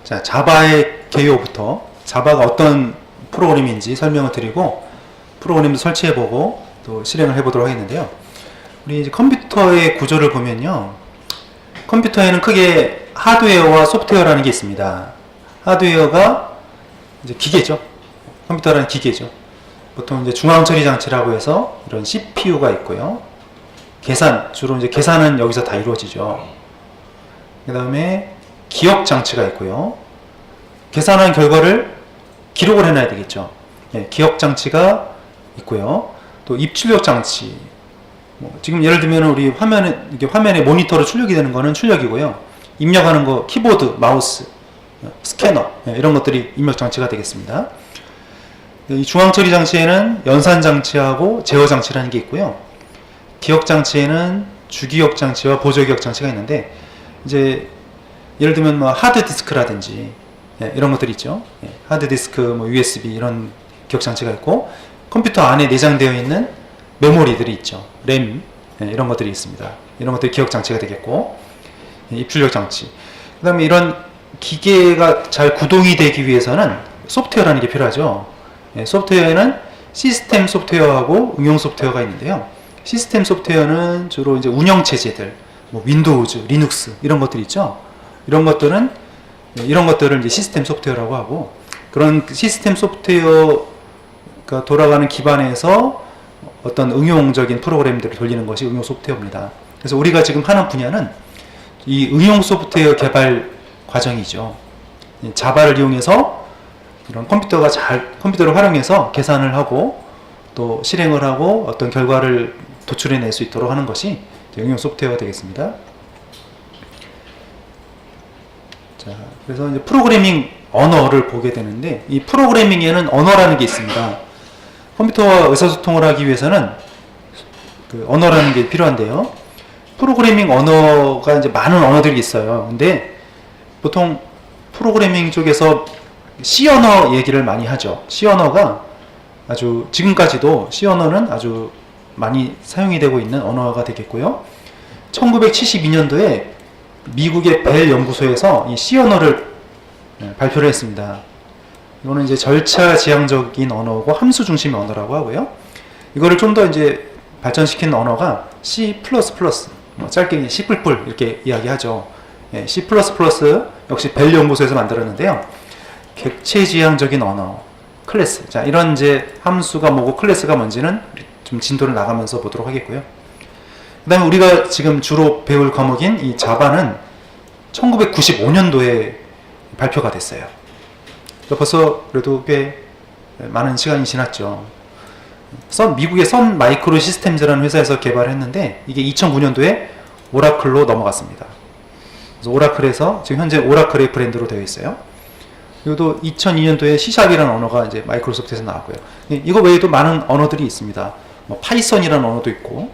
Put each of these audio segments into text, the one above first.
자, 자바의 개요부터 자바가 어떤 프로그램인지 설명을 드리고 프로그램도 설치해보고 또 실행을 해보도록 하겠는데요. 우리 이제 컴퓨터의 구조를 보면요. 컴퓨터에는 크게 하드웨어와 소프트웨어라는 게 있습니다. 하드웨어가 이제 기계죠. 컴퓨터라는 기계죠. 보통 이제 중앙처리 장치라고 해서 이런 CPU가 있고요. 주로 이제 계산은 여기서 다 이루어지죠. 그 다음에 기억 장치가 있고요. 계산한 결과를 기록을 해놔야 되겠죠. 예, 기억 장치가 있고요. 또 입출력 장치. 지금 예를 들면 우리 화면에 모니터로 출력이 되는 거는 출력이고요. 입력하는 거 키보드, 마우스, 스캐너 이런 것들이 입력 장치가 되겠습니다. 이 중앙 처리 장치에는 연산 장치하고 제어 장치라는 게 있고요. 기억 장치에는 주기억 장치와 보조 기억 장치가 있는데 이제 예를 들면 뭐 하드 디스크라든지 이런 것들이 있죠. 하드 디스크, 뭐 USB 이런 기억 장치가 있고 컴퓨터 안에 내장되어 있는 메모리들이 있죠. 램 이런 것들이 있습니다. 이런 것들이 기억 장치가 되겠고 입출력 장치. 그 다음에 이런 기계가 잘 구동이 되기 위해서는 소프트웨어라는 게 필요하죠. 소프트웨어에는 시스템 소프트웨어하고 응용 소프트웨어가 있는데요. 시스템 소프트웨어는 주로 이제 운영체제들, 뭐 윈도우즈, 리눅스 이런 것들이 있죠. 이런 것들을 이제 시스템 소프트웨어라고 하고 그런 시스템 소프트웨어가 돌아가는 기반에서 어떤 응용적인 프로그램들을 돌리는 것이 응용 소프트웨어입니다. 그래서 우리가 지금 하는 분야는 이 응용 소프트웨어 개발 과정이죠. 자바를 이용해서 이런 컴퓨터를 활용해서 계산을 하고 또 실행을 하고 어떤 결과를 도출해낼 수 있도록 하는 것이 응용 소프트웨어가 되겠습니다. 자, 그래서 이제 프로그래밍 언어를 보게 되는데 이 프로그래밍에는 언어라는 게 있습니다. 컴퓨터와 의사소통을 하기 위해서는 그 언어라는 게 필요한데요. 프로그래밍 언어가 이제 많은 언어들이 있어요. 근데 보통 프로그래밍 쪽에서 C 언어 얘기를 많이 하죠. C 언어가 아주 지금까지도 C 언어는 아주 많이 사용이 되고 있는 언어가 되겠고요. 1972년도에 미국의 벨 연구소에서 이 C 언어를 발표를 했습니다. 이거는 이제 절차 지향적인 언어고 함수 중심의 언어라고 하고요. 이거를 좀 더 이제 발전시킨 언어가 C++, 짧게 C++ 이렇게 이야기하죠. C++ 역시 벨 연구소에서 만들었는데요. 객체 지향적인 언어, 클래스. 자, 이런 이제 함수가 뭐고 클래스가 뭔지는 좀 진도를 나가면서 보도록 하겠고요. 그 다음에 우리가 지금 주로 배울 과목인 이 자바는 1995년도에 발표가 됐어요. 벌써 그래도 꽤 많은 시간이 지났죠. 미국의 선 마이크로 시스템즈라는 회사에서 개발했는데 이게 2009년도에 오라클로 넘어갔습니다. 그래서 오라클에서 지금 현재 오라클의 브랜드로 되어 있어요. 그리고 또 2002년도에 C샵이라는 언어가 이제 마이크로소프트에서 나왔고요. 이거 외에도 많은 언어들이 있습니다. 뭐 파이썬이라는 언어도 있고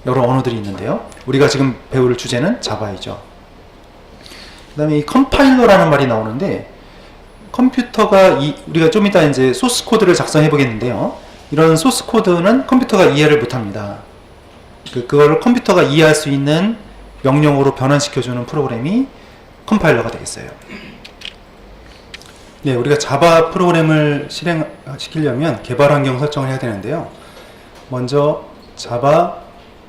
여러 언어들이 있는데요. 우리가 지금 배울 주제는 자바이죠. 그 다음에 이 컴파일러라는 말이 나오는데 컴퓨터가 우리가 좀 이따 이제 소스 코드를 작성해 보겠는데요. 이런 소스 코드는 컴퓨터가 이해를 못합니다. 그걸 컴퓨터가 이해할 수 있는 명령어로 변환시켜주는 프로그램이 컴파일러가 되겠어요. 네, 우리가 자바 프로그램을 실행시키려면 개발 환경 설정을 해야 되는데요. 먼저 자바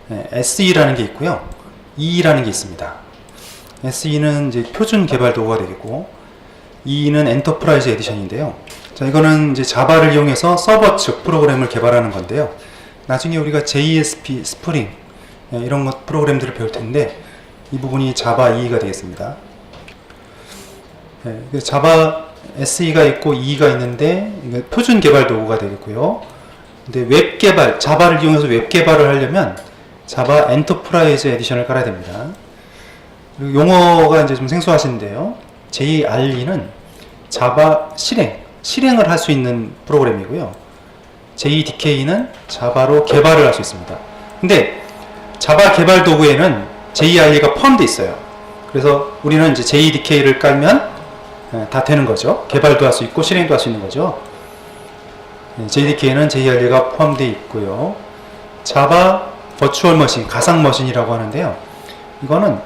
SE라는 게 있고요. E라는 게 있습니다. SE는 이제 표준 개발 도구가 되겠고 E는 엔터프라이즈 에디션인데요. 자, 이거는 이제 자바를 이용해서 서버 측 프로그램을 개발하는 건데요. 나중에 우리가 JSP, 스프링 이런 것 프로그램들을 배울 텐데 이 부분이 자바 EE가 되겠습니다. 네, 자바 SE가 있고 EE가 있는데 이게 표준 개발 도구가 되겠고요. 근데 웹 개발, 자바를 이용해서 웹 개발을 하려면 자바 엔터프라이즈 에디션을 깔아야 됩니다. 그리고 용어가 이제 좀 생소하신데요. JRE는 자바 실행을 할 수 있는 프로그램이고요. JDK는 자바로 개발을 할 수 있습니다. 근데 자바 개발 도구에는 JRE가 포함되어 있어요. 그래서 우리는 이제 JDK를 깔면 다 되는 거죠. 개발도 할 수 있고 실행도 할 수 있는 거죠. JDK는 JRE가 포함되어 있고요. 자바 버추얼 머신, 가상 머신이라고 하는데요. 이거는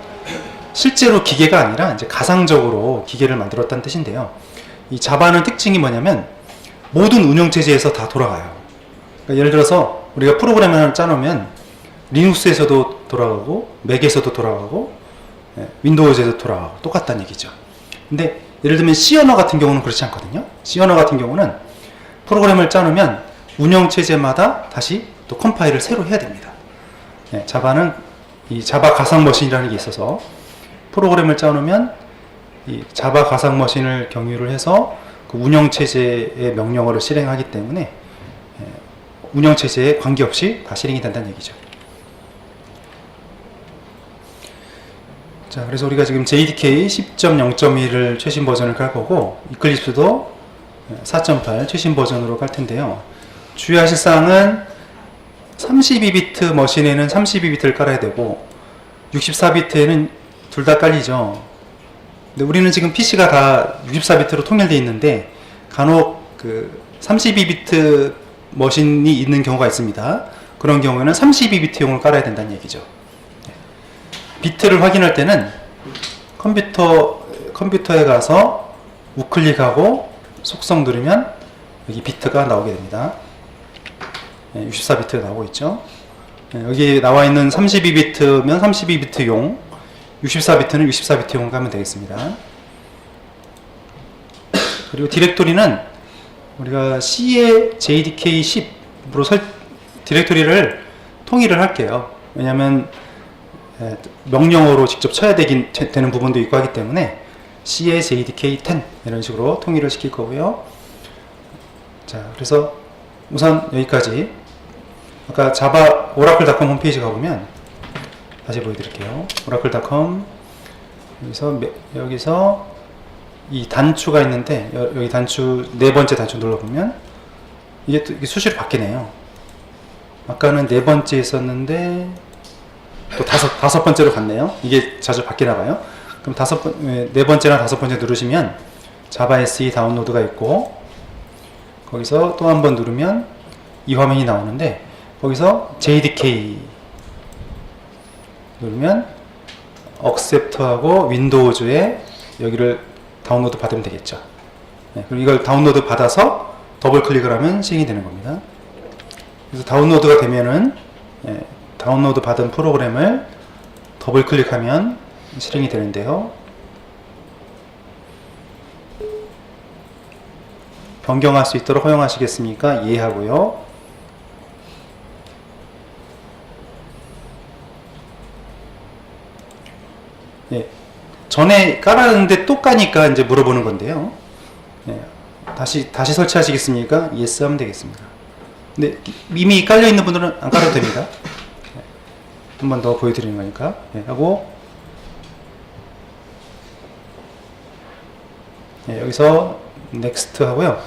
실제로 기계가 아니라 이제 가상적으로 기계를 만들었다는 뜻인데요. 이 자바는 특징이 뭐냐면 모든 운영체제에서 다 돌아가요. 그러니까 예를 들어서 우리가 프로그램을 하나 짜놓으면 리눅스에서도 돌아가고 맥에서도 돌아가고 윈도우즈에도 돌아가고 똑같다는 얘기죠. 근데 예를 들면 C 언어 같은 경우는 그렇지 않거든요. C 언어 같은 경우는 프로그램을 짜놓으면 운영체제마다 다시 또 컴파일을 새로 해야 됩니다. 자바는 이 자바 가상머신이라는 게 있어서 프로그램을 짜놓으면 이 자바 가상머신을 경유를 해서 그 운영체제의 명령어를 실행하기 때문에 운영체제에 관계없이 다 실행이 된다는 얘기죠. 자, 그래서 우리가 지금 JDK 10.0.1을 최신 버전을 깔 거고, 이클립스도 4.8 최신 버전으로 깔 텐데요. 주의하실 사항은 32비트 머신에는 32비트를 깔아야 되고 64비트에는 둘 다 깔리죠. 근데 우리는 지금 PC가 다 64비트로 통일되어 있는데 간혹 그 32비트 머신이 있는 경우가 있습니다. 그런 경우에는 32비트용을 깔아야 된다는 얘기죠. 비트를 확인할 때는 컴퓨터에 가서 우클릭하고 속성 누르면 여기 비트가 나오게 됩니다. 64비트가 나오고 있죠. 여기 나와 있는 32비트면 32비트용, 64비트는 64비트용을 가면 되겠습니다. 그리고 디렉토리는 우리가 C의 JDK10으로 디렉토리를 통일을 할게요. 왜냐하면 명령어로 직접 쳐야 되는 부분도 있고 하기 때문에 C의 JDK10 이런 식으로 통일을 시킬 거고요. 자, 그래서 우선 여기까지. 아까 자바 오라클닷컴 홈페이지 가보면 다시 보여드릴게요. 오라클닷컴 여기서 이 단추가 있는데 여기 단추 네 번째 단추 눌러보면 이게 수시로 바뀌네요. 아까는 네 번째 있었는데 또 다섯 번째로 갔네요. 이게 자주 바뀌나 봐요. 그럼 네 번째나 다섯 번째 누르시면 자바 SE 다운로드가 있고 거기서 또 한 번 누르면 이 화면이 나오는데 거기서 JDK 누르면 억셉트하고 윈도우즈에 여기를 다운로드 받으면 되겠죠. 그리고 이걸 다운로드 받아서 더블 클릭을 하면 실행이 되는 겁니다. 그래서 다운로드가 되면은 다운로드 받은 프로그램을 더블 클릭하면 실행이 되는데요. 변경할 수 있도록 허용하시겠습니까? 이해하고요. 전에 깔았는데 또 까니까 이제 물어보는 건데요. 다시 설치하시겠습니까? yes 하면 되겠습니다. 근데 이미 깔려 있는 분들은 안 깔아도 됩니다. 한 번 더 보여드리는 거니까. 하고 여기서 next 하고요.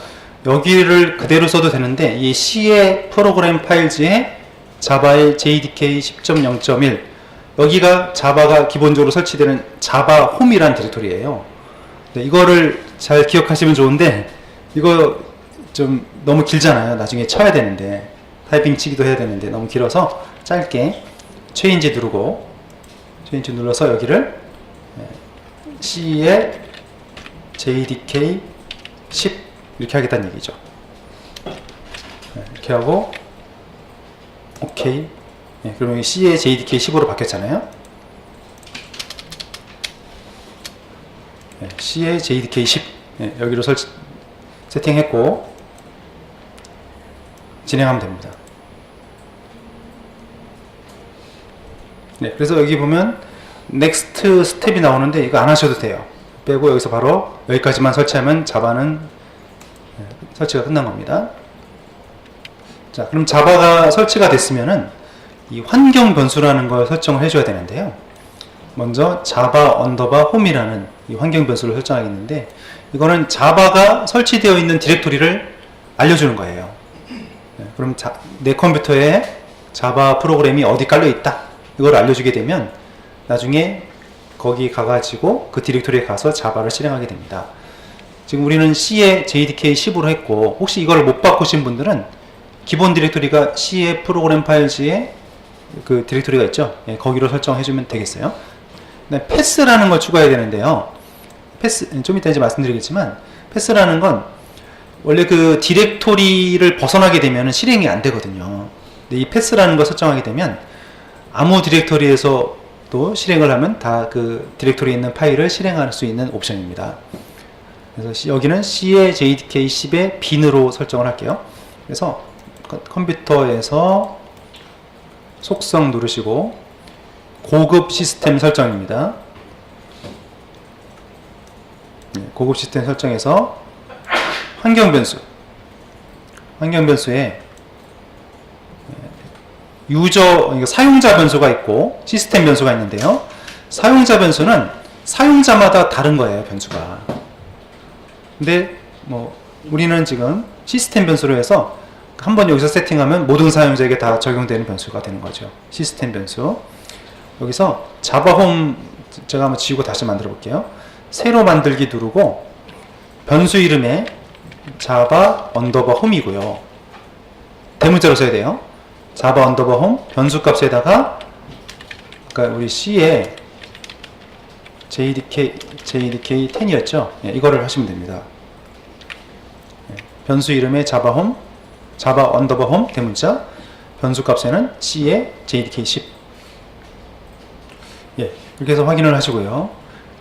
여기를 그대로 써도 되는데 이 C의 프로그램 파일즈에 자바의 JDK 10.0.1 여기가 자바가 기본적으로 설치되는 자바 홈이라는 디렉토리예요. 이거를 잘 기억하시면 좋은데 이거 좀 너무 길잖아요. 나중에 쳐야 되는데 타이핑 치기도 해야 되는데 너무 길어서 짧게 체인지 누르고 체인지 눌러서 여기를 C의 JDK 10 이렇게 하겠다는 얘기죠. 이렇게 하고 OK. 그러면 C의 JDK 10으로 바뀌었잖아요. C의 JDK 10 여기로 세팅했고 진행하면 됩니다. 그래서 여기 보면 넥스트 스텝이 나오는데 이거 안 하셔도 돼요. 빼고 여기서 바로 여기까지만 설치하면 자바는 설치가 끝난 겁니다. 자, 그럼 자바가 설치가 됐으면은 이 환경 변수라는 걸 설정을 해줘야 되는데요. 먼저 자바 언더바 홈이라는 이 환경 변수를 설정하겠는데 이거는 자바가 설치되어 있는 디렉토리를 알려주는 거예요. 그럼 내 컴퓨터에 자바 프로그램이 어디 깔려 있다 이걸 알려주게 되면 나중에 거기 가가지고 그 디렉토리에 가서 자바를 실행하게 됩니다. 지금 우리는 C의 JDK 10으로 했고 혹시 이걸 못 바꾸신 분들은 기본 디렉토리가 C의 프로그램 파일즈에 그 디렉토리가 있죠. 거기로 설정해주면 되겠어요. 그다음에 패스라는 걸 추가해야 되는데요. 패스, 좀 이따 이제 말씀드리겠지만, 패스라는 건 원래 그 디렉토리를 벗어나게 되면 실행이 안 되거든요. 근데 이 패스라는 걸 설정하게 되면 아무 디렉토리에서도 실행을 하면 다 그 디렉토리에 있는 파일을 실행할 수 있는 옵션입니다. 그래서 여기는 C의 JDK 10의 bin으로 설정을 할게요. 그래서 컴퓨터에서 속성 누르시고 고급 시스템 설정입니다. 고급 시스템 설정에서 환경 변수에 사용자 변수가 있고 시스템 변수가 있는데요. 사용자 변수는 사용자마다 다른 거예요, 변수가. 근데 우리는 지금 시스템 변수로 해서 한번 여기서 세팅하면 모든 사용자에게 다 적용되는 변수가 되는 거죠. 시스템 변수. 여기서 자바 홈 제가 한번 지우고 다시 만들어 볼게요. 새로 만들기 누르고 변수 이름에 자바 언더바 홈이고요. 대문자로 써야 돼요. 자바 언더바 홈 변수 값에다가 아까 우리 C에 JDK 10이었죠. 예, 이거를 하시면 됩니다. 예, 변수 이름에 자바 홈, 자바 언더바 홈 대문자, 변수 값에는 C에 JDK 10. 예, 이렇게 해서 확인을 하시고요.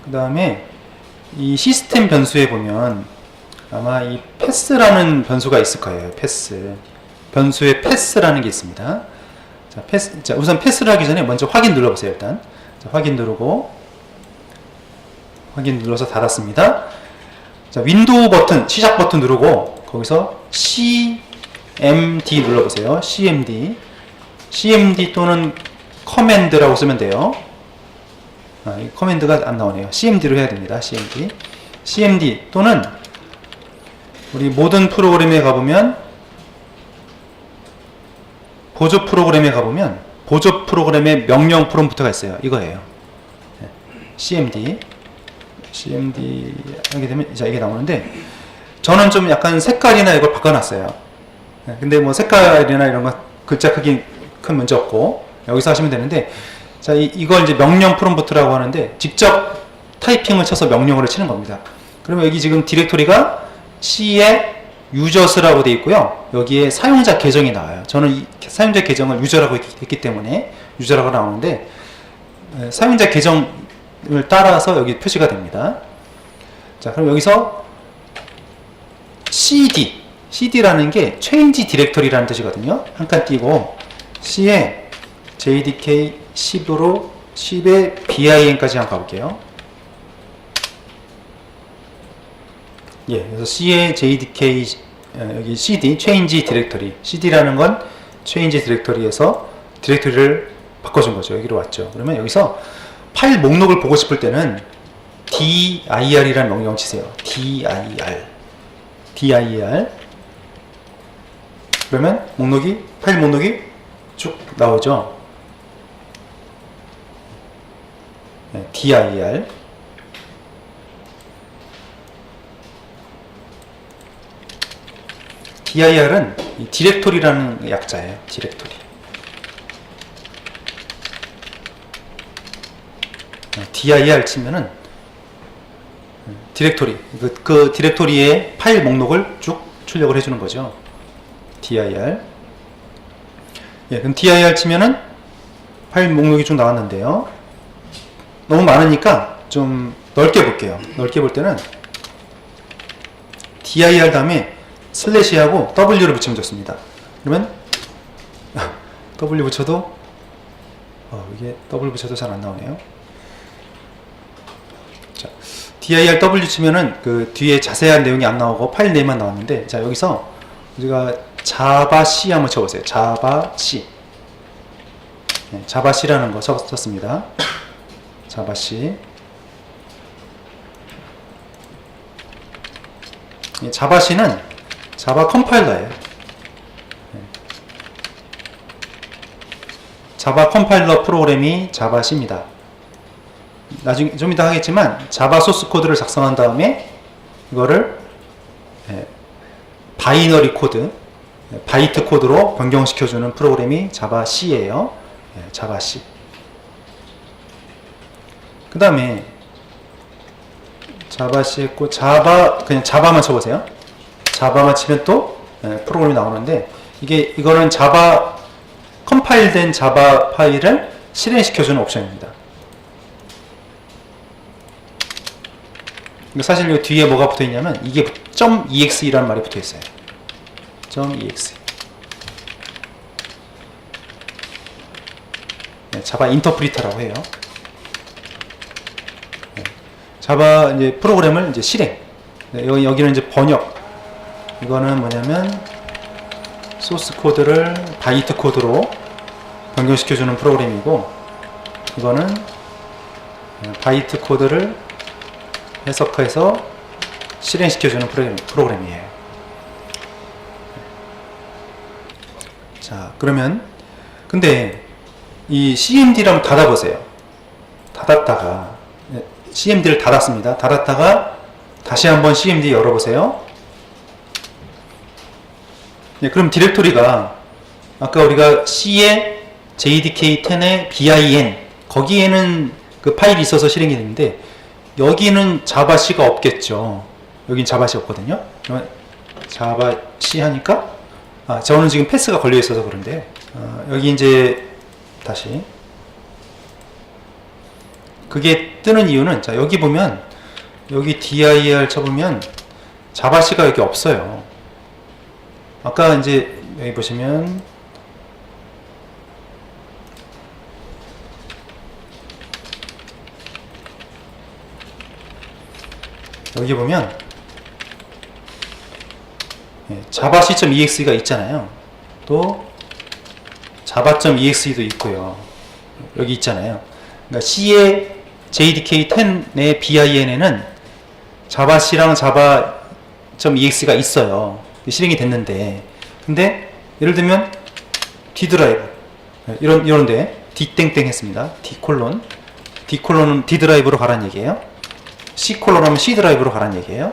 그 다음에 이 시스템 변수에 보면 아마 이 패스라는 변수가 있을 거예요. 패스. 변수에 패스라는 게 있습니다. 자, 우선 패스를 하기 전에 먼저 확인 눌러보세요, 일단. 자, 확인 누르고, 확인 눌러서 닫았습니다. 자, 윈도우 버튼, 시작 버튼 누르고, 거기서 CMD 눌러보세요. CMD 또는 커맨드라고 쓰면 돼요. 이 커맨드가 안 나오네요. CMD로 해야 됩니다. CMD 또는 우리 모든 프로그램에 가보면 보조 프로그램에 가보면 보조 프로그램의 명령 프롬프트가 있어요. 이거예요. CMD 하게 되면 자, 이게 나오는데 저는 좀 약간 색깔이나 이걸 바꿔놨어요. 근데 뭐 색깔이나 이런 거 글자 크기 큰 문제 없고 여기서 하시면 되는데 자, 이걸 이제 명령 프롬프트라고 하는데 직접 타이핑을 쳐서 명령어를 치는 겁니다. 그러면 여기 지금 디렉토리가 C에 유저스라고 되어 있고요. 여기에 사용자 계정이 나와요. 저는 이 사용자 계정을 유저라고 했기 때문에 유저라고 나오는데 사용자 계정을 따라서 여기 표시가 됩니다. 자, 그럼 여기서 CD라는 게 change directory라는 뜻이거든요. 한 칸 띄고 C에 JDK 10으로 10에 bin까지 한번 가볼게요. 예, 그래서 C에 JDK 여기 CD change directory CD라는 건 change directory에서 디렉토리를 바꿔준 거죠. 여기로 왔죠. 그러면 여기서 파일 목록을 보고 싶을 때는 dir이라는 명령을 치세요. dir 그러면 파일 목록이 쭉 나오죠. 네, dir dir은 이 디렉토리라는 약자예요. 디렉토리. dir 치면은 디렉토리. 그 디렉토리의 파일 목록을 쭉 출력을 해주는 거죠. dir. 예, 그럼 dir 치면은 파일 목록이 쭉 나왔는데요. 너무 많으니까 좀 넓게 볼게요. 넓게 볼 때는 dir 다음에 슬래시하고 W를 붙이면 좋습니다. 그러면 W 붙여도 이게 W 붙여도 잘 안 나오네요. 자, dir W 치면은 그 뒤에 자세한 내용이 안 나오고 파일 네임만 나왔는데 자, 여기서 우리가 자바 C 한번 쳐보세요. 자바 C. 네, 자바 C라는 거 썼습니다. 자바 C. 자바 C는 자바 컴파일러예요. 자바 컴파일러 프로그램이 자바 C입니다. 나중에 좀 이따 하겠지만 자바 소스 코드를 작성한 다음에 이거를 바이너리 코드, 바이트 코드로 변경시켜주는 프로그램이 자바 C예요. 자바 C. 그 다음에 자바 C 했고, 그냥 자바만 쳐보세요. 자바만 치면 또 프로그램이 나오는데, 이거는 자바, 컴파일된 자바 파일을 실행시켜주는 옵션입니다. 사실 이 뒤에 뭐가 붙어 있냐면, 이게 .exe라는 말이 붙어 있어요. .exe. 자바 인터프리터라고 해요. 자바 이제 프로그램을 이제 실행. 여기는 이제 번역. 이거는 뭐냐면 소스 코드를 바이트 코드로 변경시켜주는 프로그램이고, 이거는 바이트 코드를 해석해서 실행시켜주는 프로그램이에요. 자, 그러면 근데 이 CMD를 한번 닫아보세요. 닫았다가 CMD를 닫았습니다. 닫았다가 다시 한번 CMD 열어보세요. 그럼 디렉토리가 아까 우리가 C에 JDK10에 bin 거기에는 그 파일이 있어서 실행이 되는데, 여기는 자바 C가 없겠죠. 여긴 자바 C 없거든요. 그러면 자바 C 하니까 저는 지금 패스가 걸려 있어서 그런데, 여기 이제 다시 그게 뜨는 이유는, 자 여기 보면 여기 dir 쳐보면 자바 C가 여기 없어요. 아까 이제 여기 보시면 여기 보면 자바 c.exe가 있잖아요. 또 java.exe도 있고요. 여기 있잖아요. 그러니까 C의 JDK10의 bin에는 자바 C랑 java.exe가 있어요. 실행이 됐는데, 근데 예를 들면 D 드라이브 이런데 D 땡땡 했습니다. D:D는 D 드라이브로 가라는 얘기예요. C:하면 C 드라이브로 가라는 얘기예요.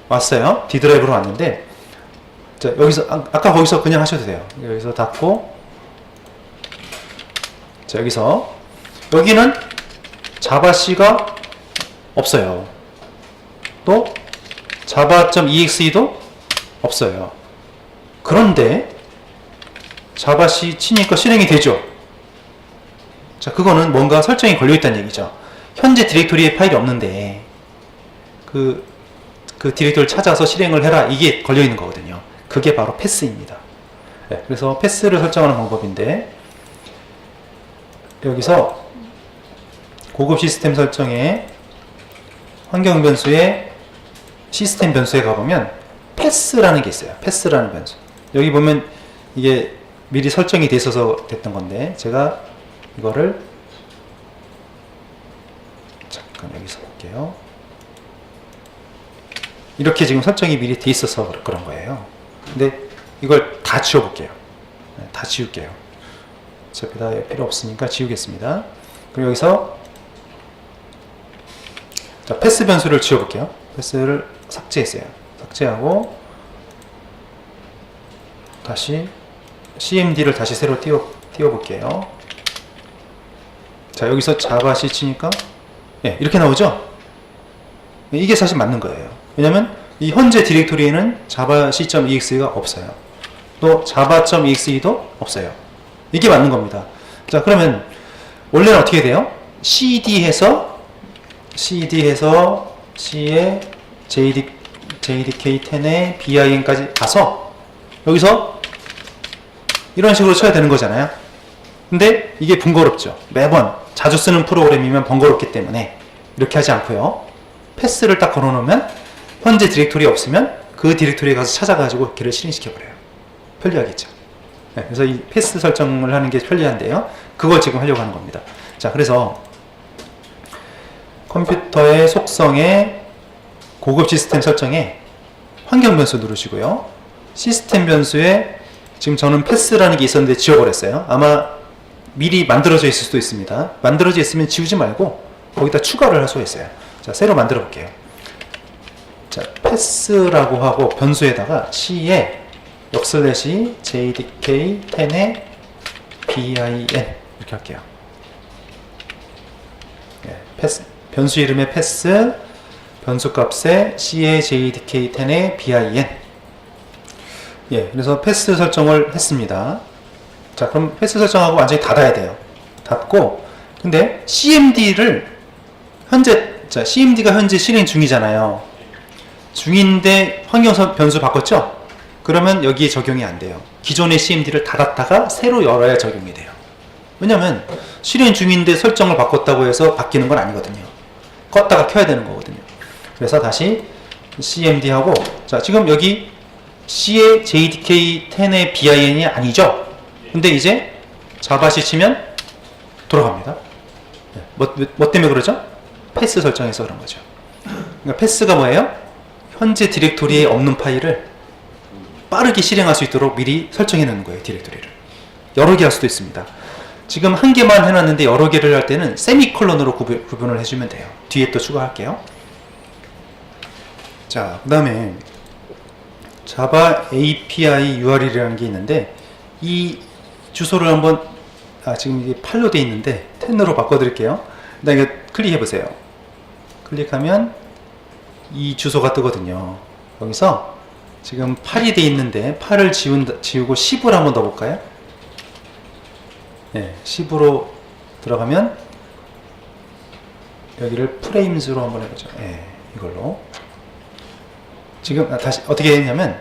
왔어요. D 드라이브로 왔는데, 자 여기서 아까 거기서 그냥 하셔도 돼요. 여기서 닫고, 자 여기는 자바 C가 없어요. 또 java.exe도 없어요. 그런데 자바 C 치니까 실행이 되죠. 자, 그거는 뭔가 설정이 걸려 있다는 얘기죠. 현재 디렉토리에 파일이 없는데 그 디렉토리를 찾아서 실행을 해라, 이게 걸려 있는 거거든요. 그게 바로 패스입니다. 그래서 패스를 설정하는 방법인데, 여기서 고급 시스템 설정에 환경 변수에 시스템 변수에 가보면 패스라는 게 있어요. 패스라는 변수. 여기 보면 이게 미리 설정이 돼 있어서 됐던 건데, 제가 이거를 잠깐 여기서 볼게요. 이렇게 지금 설정이 미리 돼 있어서 그런 거예요. 근데 이걸 다 지워볼게요. 다 지울게요. 어차피 다 필요 없으니까 지우겠습니다. 그리고 여기서 자, 패스 변수를 지워볼게요. 패스를 삭제했어요. 삭제하고 다시 CMD를 다시 새로 띄워볼게요. 자, 여기서 자바 C 치니까 이렇게 나오죠? 이게 사실 맞는 거예요. 왜냐면 이 현재 디렉토리에는 java c.exe가 없어요. 또 java.exe도 없어요. 이게 맞는 겁니다. 자, 그러면 원래는 어떻게 돼요? cd해서 C의 JDK10의 bin까지 가서 여기서 이런 식으로 쳐야 되는 거잖아요. 근데 이게 번거롭죠. 매번 자주 쓰는 프로그램이면 번거롭기 때문에 이렇게 하지 않고요. 패스를 딱 걸어놓으면 현재 디렉토리 없으면 그 디렉토리에 가서 찾아가지고 걔를 실행시켜버려요. 편리하겠죠. 그래서 이 패스 설정을 하는 게 편리한데요. 그걸 지금 하려고 하는 겁니다. 자, 그래서 컴퓨터의 속성에 고급 시스템 설정에 환경 변수 누르시고요. 시스템 변수에 지금 저는 패스라는 게 있었는데 지워버렸어요. 아마 미리 만들어져 있을 수도 있습니다. 만들어져 있으면 지우지 말고 거기다 추가를 할 수가 있어요. 자, 새로 만들어 볼게요. 자, 패스라고 하고 변수에다가 C에 역슬래시 JDK10의 bin 이렇게 할게요. 변수 이름의 패스, 변수 값에 C의 JDK 10의 BIN. 예, 그래서 패스 설정을 했습니다. 자, 그럼 패스 설정하고 완전히 닫아야 돼요. 닫고, 근데 CMD가 현재 실행 중이잖아요. 중인데 환경 변수 바꿨죠? 그러면 여기에 적용이 안 돼요. 기존의 CMD를 닫았다가 새로 열어야 적용이 돼요. 왜냐면 실행 중인데 설정을 바꿨다고 해서 바뀌는 건 아니거든요. 껐다가 켜야 되는 거거든요. 그래서 다시 CMD하고, 자, 지금 여기 C의 JDK 10의 BIN이 아니죠? 근데 이제 자바시 치면 돌아갑니다. 뭐 때문에 그러죠? 패스 설정해서 그런 거죠. 그러니까 패스가 뭐예요? 현재 디렉토리에 없는 파일을 빠르게 실행할 수 있도록 미리 설정해 놓는 거예요, 디렉토리를. 여러 개 할 수도 있습니다. 지금 한 개만 해놨는데 여러 개를 할 때는 세미콜론으로 구분을 해주면 돼요. 뒤에 또 추가할게요. 자, 그 다음에 자바 API URL이라는 게 있는데, 이 주소를 한번, 지금 이게 8로 돼 있는데 10으로 바꿔드릴게요. 일단 이거 클릭해 보세요. 클릭하면 이 주소가 뜨거든요. 여기서 지금 8이 돼 있는데 8을 지우고 10을 한번 넣어볼까요? 네, 10으로 들어가면 여기를 프레임즈로 한번 해보죠. 네, 이걸로. 지금 다시 어떻게 했냐면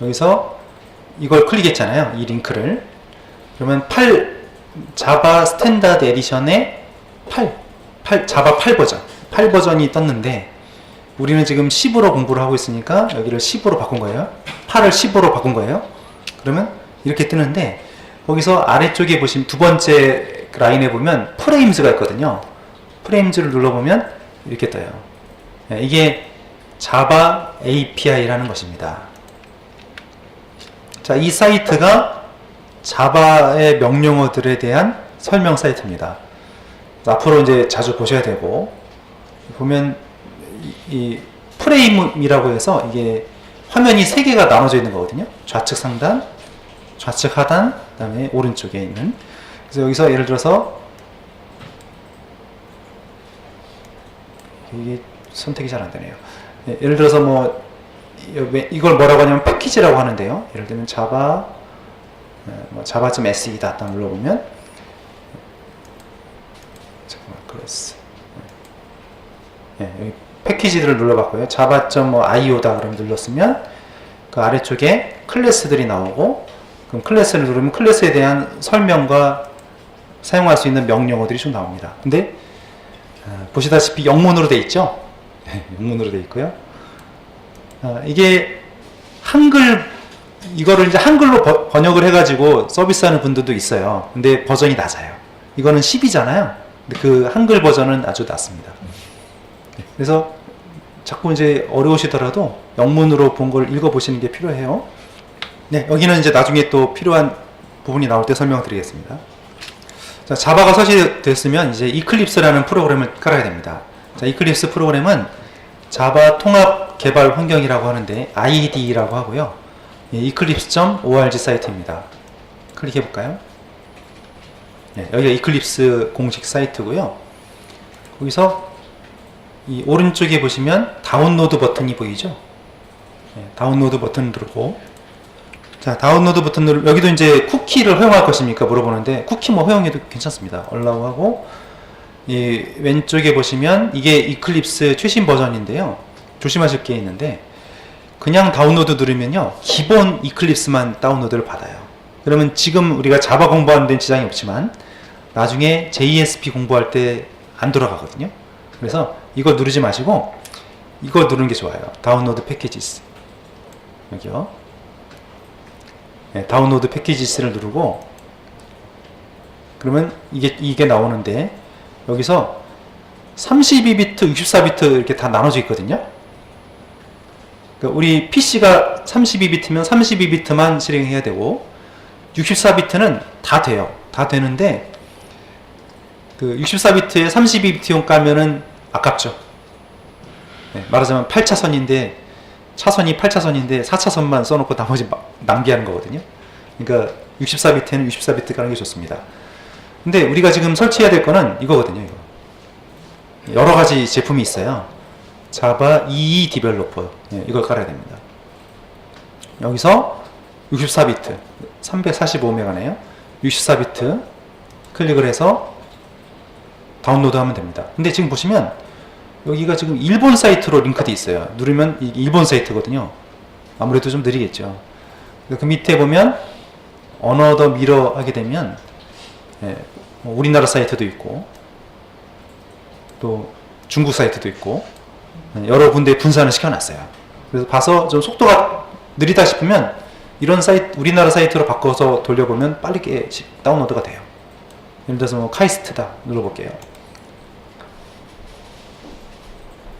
여기서 이걸 클릭했잖아요. 이 링크를. 그러면 자바 스탠다드 에디션의 자바 8 버전. 8 버전이 떴는데 우리는 지금 10으로 공부를 하고 있으니까 여기를 10으로 바꾼 거예요. 8을 10으로 바꾼 거예요. 그러면 이렇게 뜨는데 거기서 아래쪽에 보시면 두 번째 라인에 보면 프레임즈가 있거든요. 프레임즈를 눌러보면 이렇게 떠요. 이게 자바 API라는 것입니다. 자, 이 사이트가 자바의 명령어들에 대한 설명 사이트입니다. 앞으로 이제 자주 보셔야 되고, 보면 이 프레임이라고 해서 이게 화면이 3개가 나눠져 있는 거거든요. 좌측 상단, 좌측 하단, 그 다음에 오른쪽에 있는. 그래서 여기서 예를 들어서 이게 선택이 잘 안 되네요. 예를 들어서 뭐 이걸 뭐라고 하냐면 패키지라고 하는데요. 예를 들면 java.se다 딱 눌러보면, 잠깐만, 클래스. 여기 패키지들을 눌러봤고요. java.io다 그럼 눌렀으면 그 아래쪽에 클래스들이 나오고, 그럼 클래스를 누르면 클래스에 대한 설명과 사용할 수 있는 명령어들이 좀 나옵니다. 근데 보시다시피 영문으로 돼 있죠? 영문으로 돼 있고요. 이게 이거를 이제 한글로 번역을 해가지고 서비스하는 분들도 있어요. 근데 버전이 낮아요. 이거는 10이잖아요. 근데 그 한글 버전은 아주 낮습니다. 그래서 자꾸 이제 어려우시더라도 영문으로 본 걸 읽어보시는 게 필요해요. 네, 여기는 이제 나중에 또 필요한 부분이 나올 때 설명드리겠습니다. 자, 자바가 설치됐으면 이제 이클립스라는 프로그램을 깔아야 됩니다. 자, 이클립스 프로그램은 자바 통합 개발 환경이라고 하는데 IDE라고 하고요. eclipse.org 사이트입니다. 클릭해 볼까요? 네, 여기가 이클립스 공식 사이트고요. 거기서 이 오른쪽에 보시면 다운로드 버튼이 보이죠? 네, 다운로드 버튼 누르고, 자, 다운로드 버튼 누르면 여기도 이제 쿠키를 허용할 것입니까 물어보는데, 쿠키 뭐 허용해도 괜찮습니다. allow 하고, 이 왼쪽에 보시면 이게 이클립스 최신 버전인데요. 조심하실 게 있는데, 그냥 다운로드 누르면요, 기본 이클립스만 다운로드를 받아요. 그러면 지금 우리가 자바 공부하는 데는 지장이 없지만 나중에 JSP 공부할 때 안 돌아가거든요. 그래서 이거 누르지 마시고 이거 누르는 게 좋아요. 다운로드 패키지스. 여기요. 네, 다운로드 패키지스를 누르고, 그러면 이게 나오는데, 여기서 32비트, 64비트 이렇게 다 나눠져 있거든요. 그러니까 우리 PC가 32비트면 32비트만 실행해야 되고, 64비트는 다 돼요. 다 되는데, 그 64비트에 32비트용 까면은 아깝죠. 네, 말하자면 8차선인데, 차선이 8차선인데 4차선만 써놓고 나머지 낭비하는 거거든요. 그러니까 64비트에는 64비트 가는 게 좋습니다. 근데 우리가 지금 설치해야 될 거는 이거거든요. 이거. 여러 가지 제품이 있어요. 자바 EE 디벨로퍼, 이걸 깔아야 됩니다. 여기서 64비트, 345메가네요. 64비트 클릭을 해서 다운로드 하면 됩니다. 근데 지금 보시면 여기가 지금 일본 사이트로 링크돼 있어요. 누르면 이게 일본 사이트거든요. 아무래도 좀 느리겠죠. 그 밑에 보면 어너더 미러 하게 되면 우리나라 사이트도 있고 또 중국 사이트도 있고 여러 군데 분산을 시켜놨어요. 그래서 봐서 좀 속도가 느리다 싶으면 이런 사이트, 우리나라 사이트로 바꿔서 돌려보면 빠르게 다운로드가 돼요. 예를 들어서 뭐 카이스트다 눌러볼게요.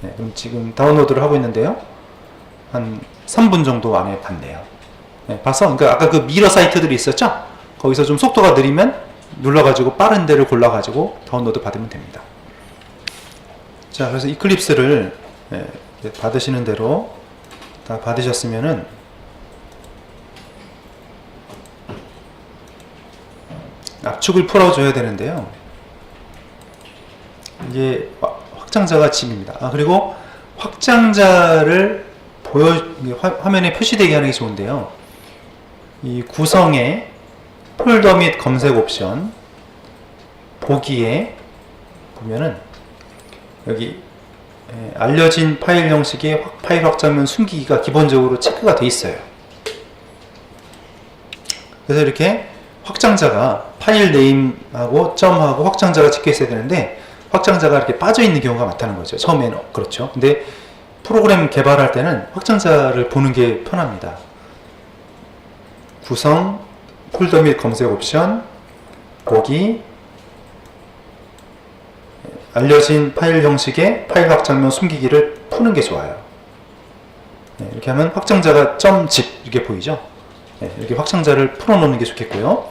그럼 지금 다운로드를 하고 있는데요. 한 3분 정도 안에 봤네요. 봐서, 그러니까 아까 그 미러 사이트들이 있었죠? 거기서 좀 속도가 느리면 눌러가지고 빠른 데를 골라가지고 다운로드 받으면 됩니다. 자, 그래서 이클립스를 받으시는 대로 다 받으셨으면은 압축을 풀어줘야 되는데요. 이게 확장자가 집입니다. 그리고 확장자를 화면에 표시되게 하는 게 좋은데요. 이 구성에 폴더 및 검색 옵션 보기에 보면은 여기 알려진 파일 형식의 파일 확장면 숨기기가 기본적으로 체크가 돼 있어요. 그래서 이렇게 확장자가 파일 네임하고 점하고 확장자가 찍혀 있어야 되는데 확장자가 이렇게 빠져 있는 경우가 많다는 거죠. 처음에는 그렇죠. 근데 프로그램 개발할 때는 확장자를 보는 게 편합니다. 구성, 폴더 및 검색 옵션, 보기, 알려진 파일 형식의 파일 확장면 숨기기를 푸는 게 좋아요. 이렇게 하면 확장자가 .zip 이렇게 보이죠? 이렇게 확장자를 풀어놓는 게 좋겠고요.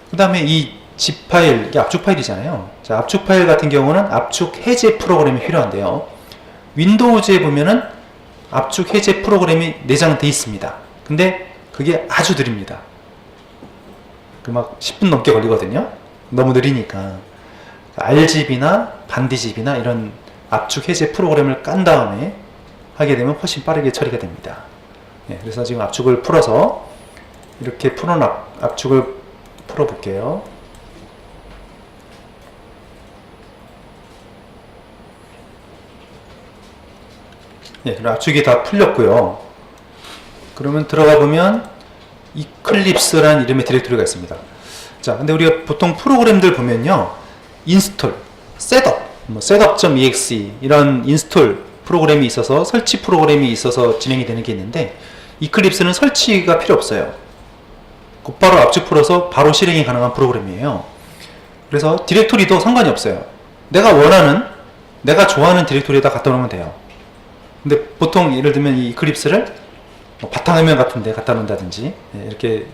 그 다음에 이 zip 파일, 이게 압축 파일이잖아요. 자, 압축 파일 같은 경우는 압축 해제 프로그램이 필요한데요. 윈도우즈에 보면은 압축 해제 프로그램이 내장되어 있습니다. 근데 그게 아주 느립니다. 그 막 10분 넘게 걸리거든요. 너무 느리니까. RGB나 반디집이나 이런 압축 해제 프로그램을 깐 다음에 하게 되면 훨씬 빠르게 처리가 됩니다. 그래서 지금 압축을 풀어서 이렇게 풀어놓은 압축을 풀어볼게요. 그럼 압축이 다 풀렸고요. 그러면 들어가 보면 이클립스라는 이름의 디렉토리가 있습니다. 자, 근데 우리가 보통 프로그램들 보면요, 인스톨, 셋업, 셋업.exe 이런 인스톨 프로그램이 있어서 설치 프로그램이 있어서 진행이 되는 게 있는데 이클립스는 설치가 필요 없어요. 곧바로 압축 풀어서 바로 실행이 가능한 프로그램이에요. 그래서 디렉토리도 상관이 없어요. 내가 좋아하는 디렉토리에다 갖다 놓으면 돼요. 근데 보통 예를 들면 이 이클립스를 바탕화면 같은 데 갖다 놓는다든지 이렇게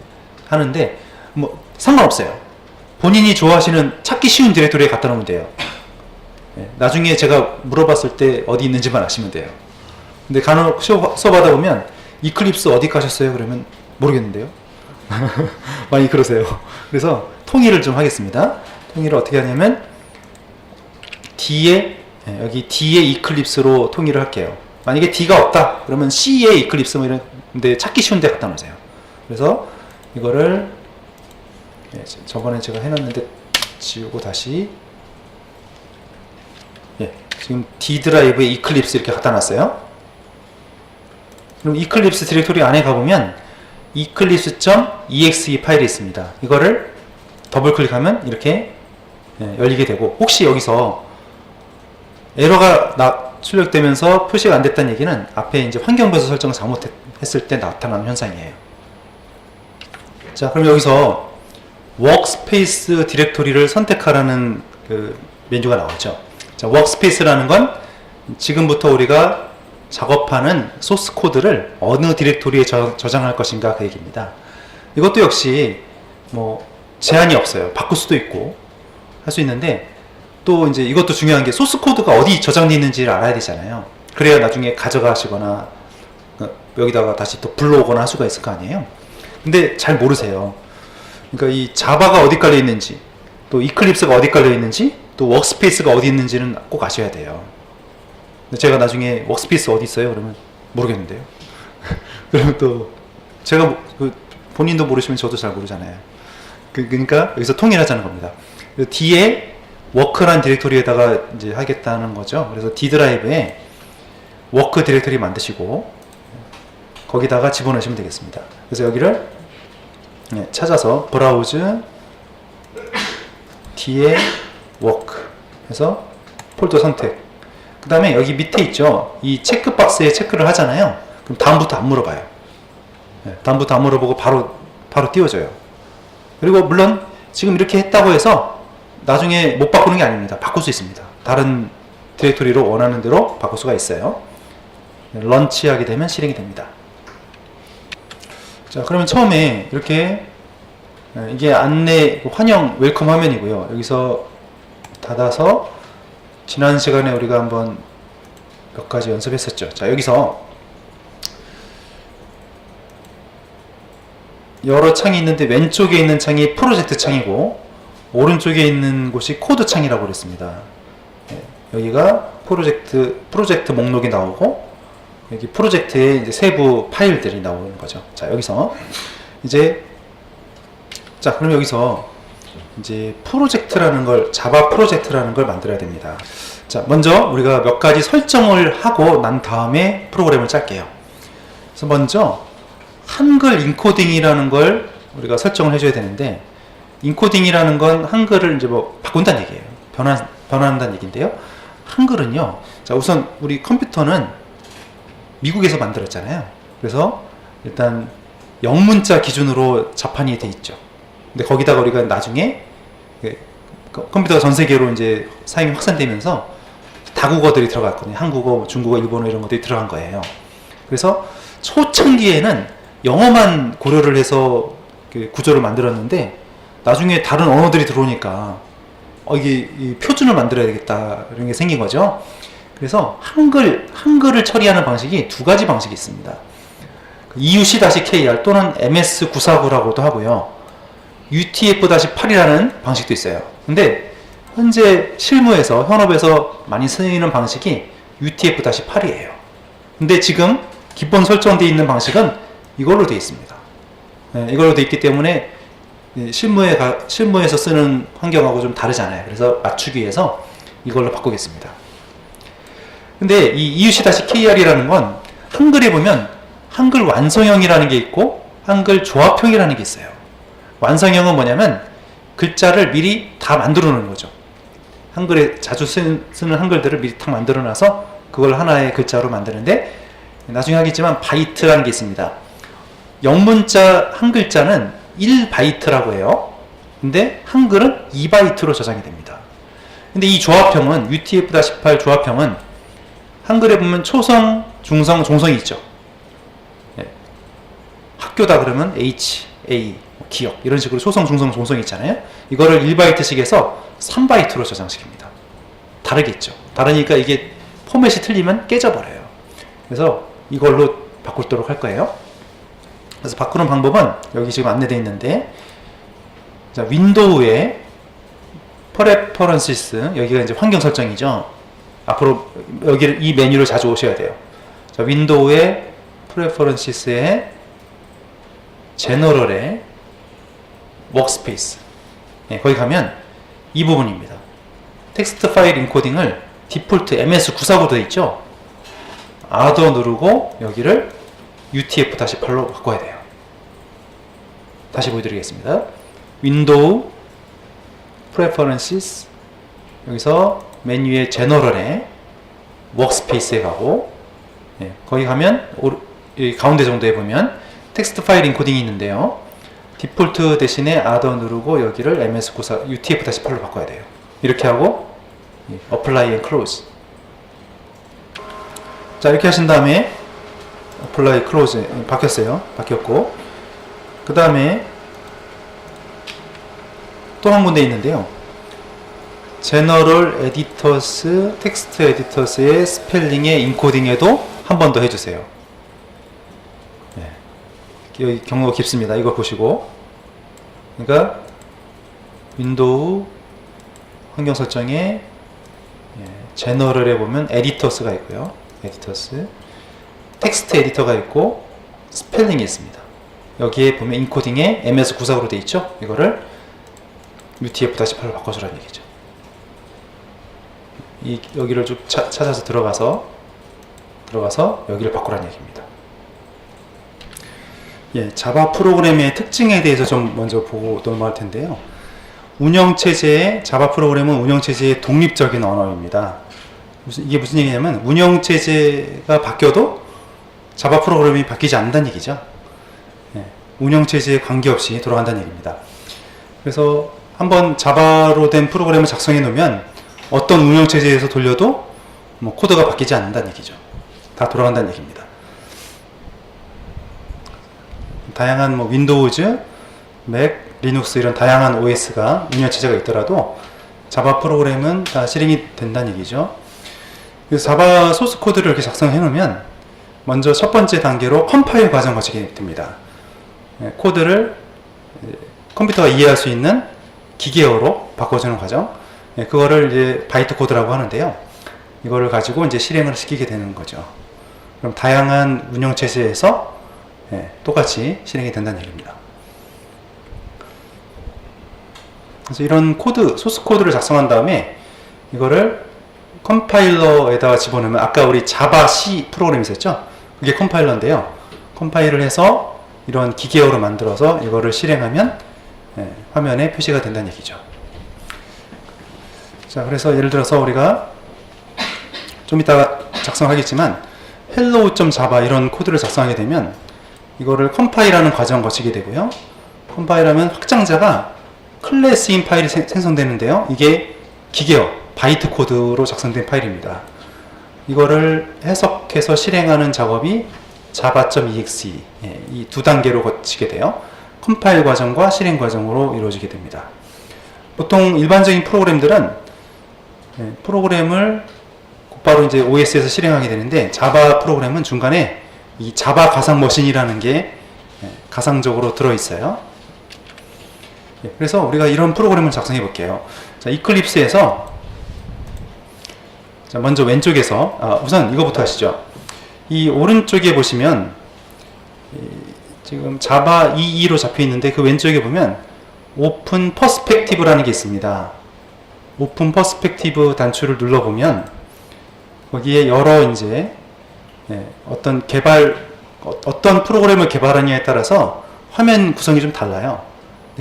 하는데 뭐 상관없어요. 본인이 좋아하시는 찾기 쉬운 디렉토리에 갖다 놓으면 돼요. 나중에 제가 물어봤을 때 어디 있는지만 아시면 돼요. 근데 간혹 수업하다 보면 이클립스 어디 가셨어요? 그러면 모르겠는데요. 많이 그러세요. 그래서 통일을 좀 하겠습니다. 통일을 어떻게 하냐면 여기 D에 이클립스로 통일을 할게요. 만약에 D가 없다 그러면 C에 이클립스 뭐 이런 데 찾기 쉬운 데 갖다 놓으세요. 그래서 이거를 저번에 제가 해놨는데 지우고 다시 지금 D 드라이브에 이클립스 이렇게 갖다 놨어요. 그럼 이클립스 디렉토리 안에 가보면 eclipse.exe 파일이 있습니다. 이거를 더블 클릭하면 이렇게 열리게 되고, 혹시 여기서 에러가 출력되면서 표시가 안 됐다는 얘기는 앞에 이제 환경 변수 설정을 잘못했을 때 나타나는 현상이에요. 자, 그럼 여기서 워크스페이스 디렉토리를 선택하라는 그 메뉴가 나오죠. 자, 워크스페이스라는 건 지금부터 우리가 작업하는 소스 코드를 어느 디렉토리에 저장할 것인가 그 얘기입니다. 이것도 역시 뭐 제한이 없어요. 바꿀 수도 있고 할 수 있는데, 또 이제 이것도 중요한 게 소스 코드가 어디 저장되어 있는지를 알아야 되잖아요. 그래야 나중에 가져가시거나 여기다가 다시 또 불러오거나 할 수가 있을 거 아니에요. 근데 잘 모르세요. 그러니까 이 자바가 어디 깔려 있는지, 또 이클립스가 어디 깔려 있는지 또 워크스페이스가 어디 있는지는 꼭 아셔야 돼요. 근데 제가 나중에 워크스페이스 어디 있어요? 그러면 모르겠는데요. 그러면 또 제가 본인도 모르시면 저도 잘 모르잖아요. 그러니까 여기서 통일하자는 겁니다. D에 워크란 디렉토리에다가 이제 하겠다는 거죠. 그래서 D 드라이브에 워크 디렉토리 만드시고 거기다가 집어넣으시면 되겠습니다. 그래서 여기를 찾아서 브라우즈 D에 워크 해서 폴더 선택. 그 다음에 여기 밑에 있죠. 이 체크박스에 체크를 하잖아요. 그럼 다음부터 안 물어봐요. 다음부터 안 물어보고 바로 띄워져요. 그리고 물론 지금 이렇게 했다고 해서 나중에 못 바꾸는 게 아닙니다. 바꿀 수 있습니다. 다른 디렉토리로 원하는 대로 바꿀 수가 있어요. 런치하게 되면 실행이 됩니다. 자, 그러면 처음에 이렇게 이게 안내 환영 웰컴 화면이고요. 여기서 닫아서 지난 시간에 우리가 한번 몇 가지 연습했었죠. 자, 여기서 여러 창이 있는데 왼쪽에 있는 창이 프로젝트 창이고 오른쪽에 있는 곳이 코드 창이라고 그랬습니다. 여기가 프로젝트 목록이 나오고 여기 프로젝트의 이제 세부 파일들이 나오는 거죠. 자, 여기서 이제 그럼 여기서 이제 프로젝트라는 걸 자바 프로젝트라는 걸 만들어야 됩니다. 자, 먼저 우리가 몇 가지 설정을 하고 난 다음에 프로그램을 짤게요. 그래서 먼저 한글 인코딩이라는 걸 우리가 설정을 해줘야 되는데, 인코딩이라는 건 한글을 이제 뭐 바꾼다는 얘기예요. 변환한다는 얘기인데요. 한글은요, 자, 우선 우리 컴퓨터는 미국에서 만들었잖아요. 그래서 일단 영문자 기준으로 자판이 돼 있죠. 근데 거기다가 우리가 나중에 컴퓨터가 전 세계로 이제 사용이 확산되면서 다국어들이 들어갔거든요. 한국어, 중국어, 일본어 이런 것들이 들어간 거예요. 그래서 초창기에는 영어만 고려를 해서 그 구조를 만들었는데 나중에 다른 언어들이 들어오니까 이게 이 표준을 만들어야 되겠다 이런 게 생긴 거죠. 그래서 한글을 처리하는 방식이 두 가지 방식이 있습니다. EUC-KR 또는 MS949라고도 하고요. UTF-8이라는 방식도 있어요. 근데 현재 실무에서 현업에서 많이 쓰이는 방식이 UTF-8이에요. 근데 지금 기본 설정되어 있는 방식은 이걸로 되어 있습니다. 이걸로 되어 있기 때문에 실무에서 쓰는 환경하고 좀 다르잖아요. 그래서 맞추기 위해서 이걸로 바꾸겠습니다. 근데 이 EUC-KR이라는 건 한글에 보면 한글 완성형이라는 게 있고 한글 조합형이라는 게 있어요. 완성형은 뭐냐면 글자를 미리 다 만들어 놓는 거죠. 한글에 자주 쓰는 한글들을 미리 딱 만들어 놔서 그걸 하나의 글자로 만드는데, 나중에 하겠지만 바이트라는 게 있습니다. 영문자 한 글자는 1바이트라고 해요. 근데 한글은 2바이트로 저장이 됩니다. 근데 이 조합형은 UTF-8 조합형은 한글에 보면 초성, 중성, 종성이 있죠. 학교다 그러면 H, A, 기억 이런 식으로 초성, 중성, 종성이 있잖아요. 이거를 1바이트씩 해서 3바이트로 저장시킵니다. 다르겠죠. 다르니까 이게 포맷이 틀리면 깨져버려요. 그래서 이걸로 바꾸도록 할 거예요. 그래서 바꾸는 방법은 여기 지금 안내되어 있는데, 자, 윈도우에 Preferences, 여기가 이제 환경 설정이죠. 앞으로 이 메뉴를 자주 오셔야 돼요. 자, 윈도우의 Preferences에 제너럴에 워크스페이스, 거기 가면 이 부분입니다. 텍스트 파일 인코딩을 디폴트 MS949 되어 있죠. 아더 누르고 여기를 UTF-8로 바꿔야 돼요. 다시 보여드리겠습니다. 윈도우 Preferences, 여기서 메뉴의 제너럴에 워크스페이스에 가고, 거기 가면 여기 가운데 정도에 보면 텍스트 파일 인코딩이 있는데요. 디폴트 대신에 아더 누르고 여기를 MS94 UTF-8로 바꿔야 돼요. 이렇게 하고 Apply and Close. 자, 이렇게 하신 다음에 Apply, Close 바뀌었어요. 바뀌었고, 그 다음에 또 한 군데 있는데요. General Editors, 텍스트 에디터스의 스펠링의 인코딩에도 한 번 더 해주세요. 여기 경로가 깊습니다. 이거 보시고, 그러니까 윈도우 환경 설정에 제너럴에 보면 에디터스가 있고요. 에디터스, 텍스트 에디터가 있고 스펠링이 있습니다. 여기에 보면 인코딩에 MS94로 되어 있죠. 이거를 UTF-8로 바꿔주라는 얘기죠. 여기를 쭉 찾아서 들어가서 여기를 바꾸라는 얘기입니다. 자바 프로그램의 특징에 대해서 좀 먼저 보고 넘어갈 텐데요. 자바 프로그램은 운영체제의 독립적인 언어입니다. 이게 무슨 얘기냐면 운영체제가 바뀌어도 자바 프로그램이 바뀌지 않는다는 얘기죠. 운영체제에 관계없이 돌아간다는 얘기입니다. 그래서 한번 자바로 된 프로그램을 작성해 놓으면 어떤 운영체제에서 돌려도 코드가 바뀌지 않는다는 얘기죠. 다 돌아간다는 얘기입니다. 다양한 윈도우즈, 맥, 리눅스 이런 다양한 OS가 운영체제가 있더라도 자바 프로그램은 다 실행이 된다는 얘기죠. 그래서 자바 소스 코드를 이렇게 작성해 놓으면 먼저 첫 번째 단계로 컴파일 과정 거치게 됩니다. 코드를 컴퓨터가 이해할 수 있는 기계어로 바꿔주는 과정. 그거를 이제 바이트 코드라고 하는데요. 이거를 가지고 이제 실행을 시키게 되는 거죠. 그럼 다양한 운영체제에서 똑같이 실행이 된다는 얘기입니다. 그래서 이런 소스 코드를 작성한 다음에 이거를 컴파일러에다가 집어넣으면 아까 우리 자바 C 프로그램이 있었죠? 그게 컴파일러인데요. 컴파일을 해서 이런 기계어로 만들어서 이거를 실행하면 화면에 표시가 된다는 얘기죠. 자, 그래서 예를 들어서 우리가 좀 이따가 작성하겠지만 hello.java 이런 코드를 작성하게 되면 이거를 컴파일하는 과정 거치게 되고요. 컴파일하면 확장자가 클래스인 파일이 생성되는데요. 이게 기계어, 바이트 코드로 작성된 파일입니다. 이거를 해석해서 실행하는 작업이 java.exe 이 두 단계로 거치게 돼요. 컴파일 과정과 실행 과정으로 이루어지게 됩니다. 보통 일반적인 프로그램들은 프로그램을 곧바로 이제 OS에서 실행하게 되는데 자바 프로그램은 중간에 이 자바 가상 머신이라는 게 가상적으로 들어있어요. 그래서 우리가 이런 프로그램을 작성해 볼게요. 자, 이클립스에서 자, 먼저 왼쪽에서 우선 이거부터 하시죠. 이 오른쪽에 보시면 지금 자바 22로 잡혀 있는데 그 왼쪽에 보면 오픈 퍼스펙티브라는 게 있습니다. 오픈 퍼스펙티브 단추를 눌러보면 거기에 여러 이제 어떤 프로그램을 개발하느냐에 따라서 화면 구성이 좀 달라요.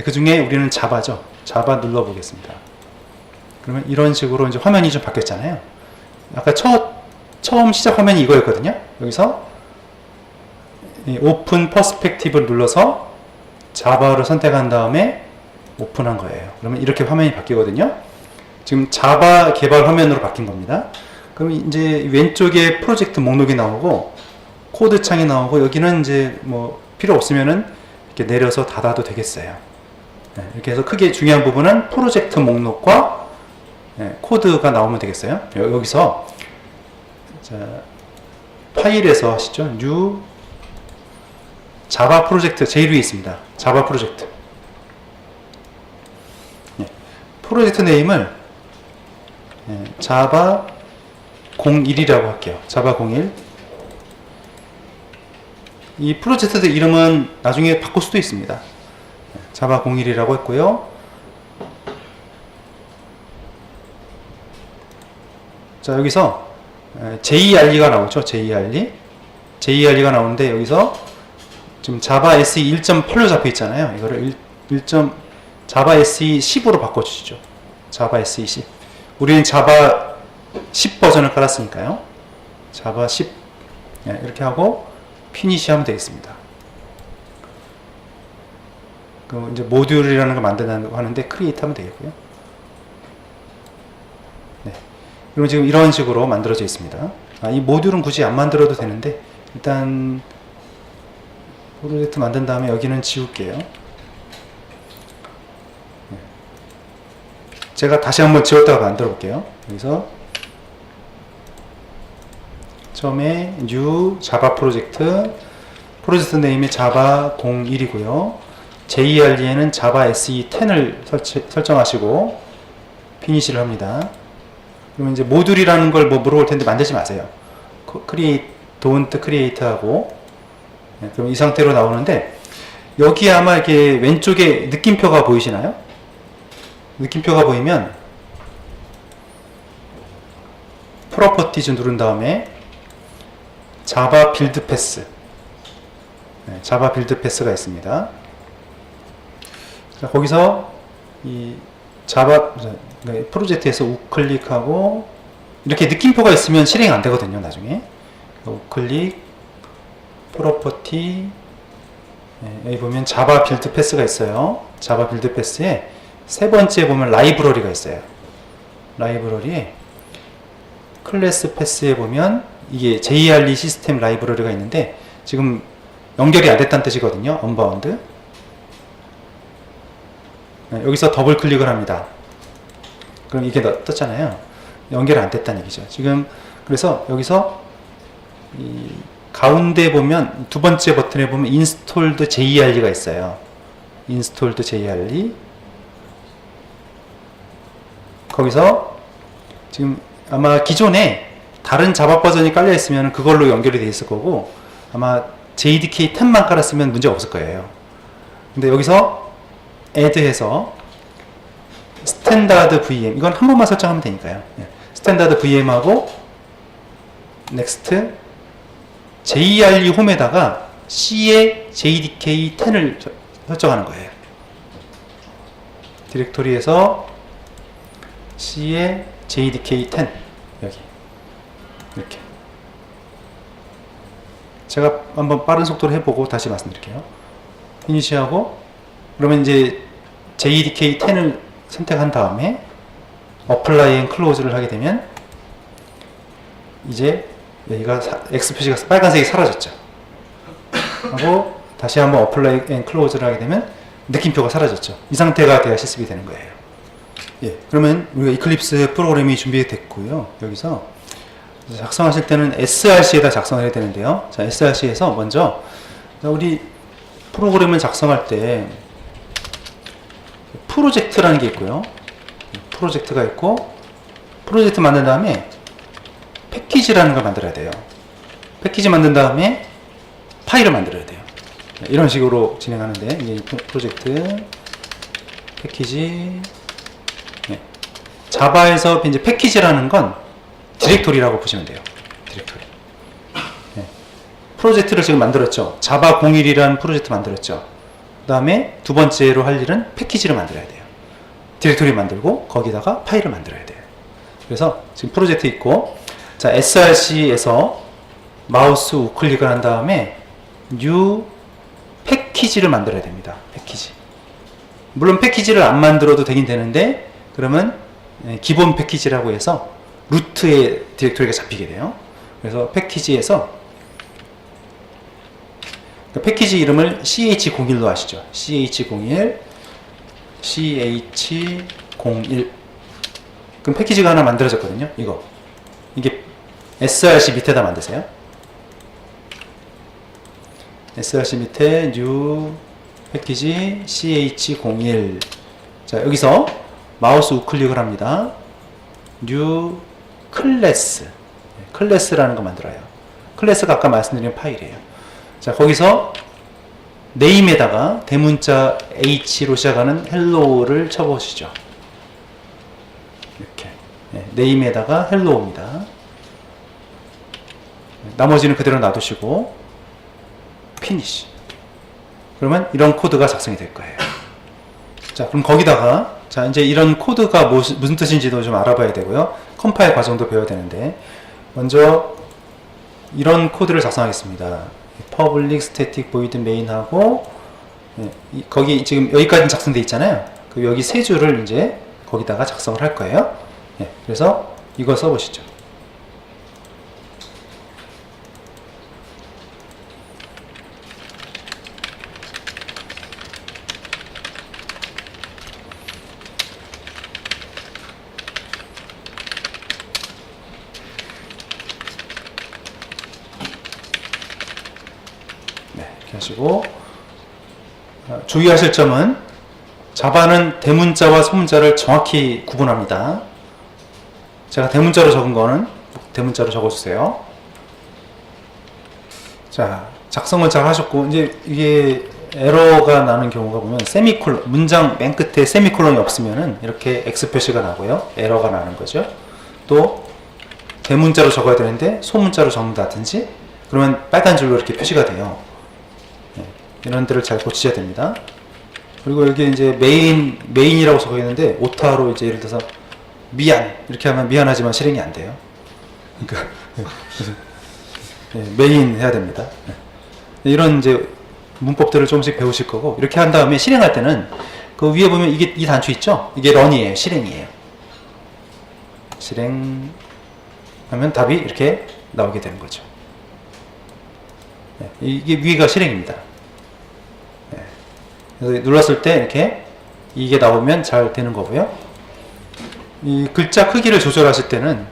그 중에 우리는 자바죠. 자바 눌러보겠습니다. 그러면 이런 식으로 이제 화면이 좀 바뀌었잖아요. 아까 처음 시작 화면이 이거였거든요. 여기서 오픈 퍼스펙티브를 눌러서 자바를 선택한 다음에 오픈한 거예요. 그러면 이렇게 화면이 바뀌거든요. 지금 자바 개발 화면으로 바뀐 겁니다. 그럼 이제 왼쪽에 프로젝트 목록이 나오고 코드 창이 나오고 여기는 이제 뭐 필요 없으면은 이렇게 내려서 닫아도 되겠어요. 이렇게 해서 크게 중요한 부분은 프로젝트 목록과 코드가 나오면 되겠어요. 여기서 자, 파일에서 하시죠. New 자바 프로젝트 제일 위에 있습니다. 자바 프로젝트. 프로젝트 네임을 자바 01이라고 할게요. 자바 01. 이 프로젝트 이름은 나중에 바꿀 수도 있습니다. 자바 01이라고 했고요. 자, 여기서 JRE가 나오죠. JRE가 나오는데 여기서 지금 자바 SE 1.8로 잡혀 있잖아요. 이거를 자바 SE 10으로 바꿔주시죠. 자바 SE 10. 우리는 자바 10 버전을 깔았으니까요. 자바 10 이렇게 하고 피니시 하면 되겠습니다. 그 이제 모듈이라는 걸 만든다고 하는데 크리에이트 하면 되겠고요. 그럼 지금 이런 식으로 만들어져 있습니다. 이 모듈은 굳이 안 만들어도 되는데 일단 프로젝트 만든 다음에 여기는 지울게요. 제가 다시 한번 지웠다가 만들어 볼게요. 여기서 처음에 new 자바 프로젝트 네임이 자바 01이고요. JRE에는 자바 SE 10을 설정하시고 피니시를 합니다. 그러면 이제 모듈이라는 걸 뭐 물어볼 텐데 만들지 마세요. 크리에이트, don't create 하고, 그럼 이 상태로 나오는데, 여기 아마 이렇게 왼쪽에 느낌표가 보이시나요? 느낌표가 보이면, 프로퍼티즈 누른 다음에, 자바 빌드 패스. 자바 빌드 패스가 있습니다. 자, 거기서, 이 자바, 프로젝트에서 우클릭하고, 이렇게 느낌표가 있으면 실행 안 되거든요, 나중에. 우클릭, 프로퍼티, 여기 보면 자바 빌드 패스가 있어요. 자바 빌드 패스에 세 번째 보면 라이브러리가 있어요. 라이브러리에 클래스 패스에 보면 이게 JRE 시스템 라이브러리가 있는데 지금 연결이 안 됐다는 뜻이거든요. 언바운드. 여기서 더블 클릭을 합니다. 그럼 이게 떴잖아요. 연결 안 됐다는 얘기죠. 지금 그래서 여기서 이 가운데 보면 두 번째 버튼에 보면 installed JRE가 있어요. installed JRE. 거기서 지금 아마 기존에 다른 자바 버전이 깔려 있으면 그걸로 연결이 돼 있을 거고 아마 JDK 10만 깔았으면 문제가 없을 거예요. 근데 여기서 add해서 스탠다드 VM 이건 한 번만 설정하면 되니까요. 스탠다드 VM하고 next JRE 홈에다가 C에 JDK 10을 설정하는 거예요. 디렉토리에서 C에 JDK 10 여기 이렇게 제가 한번 빠른 속도로 해보고 다시 말씀드릴게요. 피니시하고 그러면 이제 JDK 10을 선택한 다음에 Apply and Close를 하게 되면 이제 여기가 X 표시가 빨간색이 사라졌죠. 하고 다시 한번 Apply and Close를 하게 되면 느낌표가 사라졌죠. 이 상태가 돼야 실습이 되는 거예요. 예, 그러면 우리가 이클립스 프로그램이 준비됐고요. 여기서 작성하실 때는 src에다 작성을 해야 되는데요. 자, src에서 먼저 우리 프로그램을 작성할 때 프로젝트라는 게 있고요. 프로젝트가 있고 프로젝트 만든 다음에 패키지라는 걸 만들어야 돼요. 패키지 만든 다음에 파일을 만들어야 돼요. 이런 식으로 진행하는데 이제 프로젝트 패키지 자바에서 이제 패키지라는 건 디렉토리라고 보시면 돼요. 디렉토리. 프로젝트를 지금 만들었죠. 자바 01이라는 프로젝트 만들었죠. 그 다음에 두 번째로 할 일은 패키지를 만들어야 돼요. 디렉토리 만들고 거기다가 파일을 만들어야 돼요. 그래서 지금 프로젝트 있고 자 src에서 마우스 우클릭을 한 다음에 new 패키지를 만들어야 됩니다. 패키지. 물론 패키지를 안 만들어도 되긴 되는데 그러면 기본 패키지라고 해서 루트에 디렉토리가 잡히게 돼요. 그래서 패키지에서 패키지 이름을 ch01로 하시죠. ch01 ch01 그럼 패키지가 하나 만들어졌거든요. 이게 src 밑에다 만드세요. src 밑에 new 패키지 ch01 자 여기서 마우스 우클릭을 합니다. new 클래스 클래스라는 거 만들어요. 클래스가 아까 말씀드린 파일이에요. 자 거기서 네임에다가 대문자 H로 시작하는 hello를 쳐보시죠. 이렇게 네임에다가 hello입니다. 나머지는 그대로 놔두시고 finish 그러면 이런 코드가 작성이 될 거예요. 자 그럼 거기다가 자 이제 이런 코드가 무슨 뜻인지도 좀 알아봐야 되고요. 컴파일 과정도 배워야 되는데 먼저 이런 코드를 작성하겠습니다. public static void main 하고 거기 지금 여기까지 작성돼 있잖아요. 그 여기 세 줄을 이제 거기다가 작성을 할 거예요. 그래서 이거 써보시죠. 하시고 주의하실 점은 자바는 대문자와 소문자를 정확히 구분합니다. 제가 대문자로 적은 거는 대문자로 적어주세요. 자, 작성을 잘 하셨고, 이제 이게 에러가 나는 경우가 보면 세미콜론, 문장 맨 끝에 세미콜론이 없으면은 이렇게 X 표시가 나고요. 에러가 나는 거죠. 또 대문자로 적어야 되는데 소문자로 적는다든지 그러면 빨간 줄로 이렇게 표시가 돼요. 네, 이런 데를 잘 고치셔야 됩니다. 그리고 여기 이제 메인이라고 적어 있는데 오타로 이제 예를 들어서 미안 이렇게 하면 미안하지만 실행이 안 돼요. 그러니까 네, 메인 해야 됩니다. 네. 이런 이제 문법들을 조금씩 배우실 거고, 이렇게 한 다음에 실행할 때는 그 위에 보면 이게 이 단추 있죠? 이게 런이에요. 실행이에요. 실행하면 답이 이렇게 나오게 되는 거죠. 네, 이게 위가 실행입니다. 네. 그래서 눌렀을 때 이렇게 이게 나오면 잘 되는 거고요. 이 글자 크기를 조절하실 때는